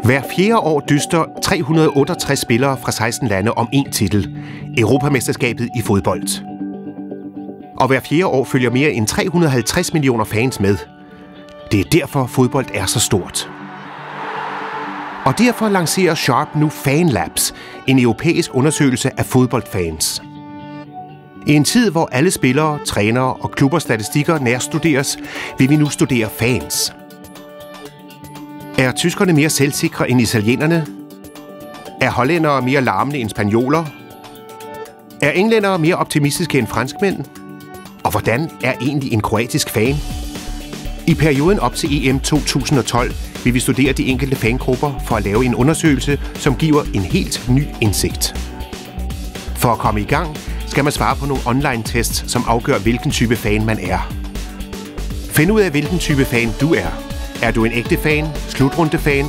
Hver fjerde år dyster 368 spillere fra 16 lande om én titel, Europamesterskabet i fodbold. Og hver fjerde år følger mere end 350 millioner fans med. Det er derfor, fodbold er så stort. Og derfor lancerer Sharp nu FanLabs, en europæisk undersøgelse af fodboldfans. I en tid, hvor alle spillere, trænere og klubbers statistikker nærstuderes, vil vi nu studere fans. Er tyskerne mere selvsikre end italienerne? Er hollændere mere larmende end spanioler? Er englændere mere optimistiske end franskmænd? Og hvordan er egentlig en kroatisk fan? I perioden op til EM 2012 vil vi studere de enkelte fangrupper for at lave en undersøgelse, som giver en helt ny indsigt. For at komme i gang, skal man svare på nogle online-tests, som afgør, hvilken type fan man er. Find ud af, hvilken type fan du er. Er du en ægte fan, slutrunde-fan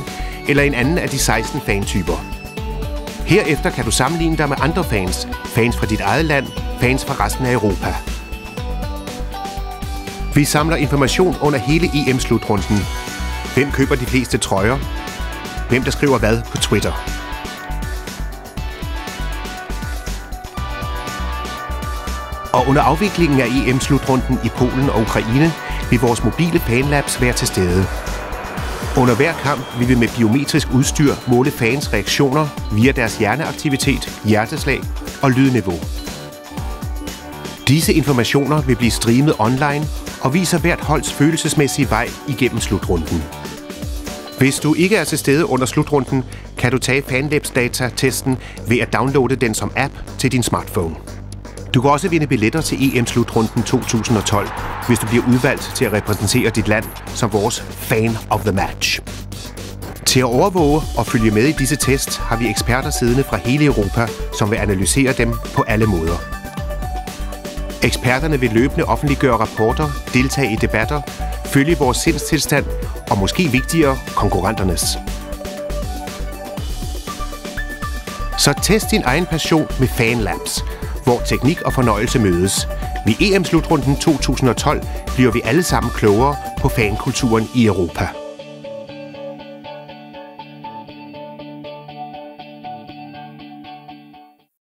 eller en anden af de 16 fantyper? Herefter kan du sammenligne dig med andre fans. Fans fra dit eget land, fans fra resten af Europa. Vi samler information under hele EM-slutrunden. Hvem køber de fleste trøjer? Hvem der skriver hvad på Twitter? Og under afviklingen af EM-slutrunden i Polen og Ukraine vil vores mobile fanlabs være til stede. Under hver kamp vil vi med biometrisk udstyr måle fans reaktioner via deres hjerneaktivitet, hjerteslag og lydniveau. Disse informationer vil blive streamet online og viser hvert holds følelsesmæssige vej igennem slutrunden. Hvis du ikke er til stede under slutrunden, kan du tage FanLabs-data-testen ved at downloade den som app til din smartphone. Du kan også vinde billetter til EM-slutrunden 2012, hvis du bliver udvalgt til at repræsentere dit land som vores fan of the match. Til at overvåge og følge med i disse tests har vi eksperter siddende fra hele Europa, som vil analysere dem på alle måder. Eksperterne vil løbende offentliggøre rapporter, deltage i debatter, følge vores sindstilstand og måske vigtigere konkurrenternes. Så test din egen passion med FanLabs, hvor teknik og fornøjelse mødes. Ved EM-slutrunden 2012 bliver vi alle sammen klogere på fankulturen i Europa.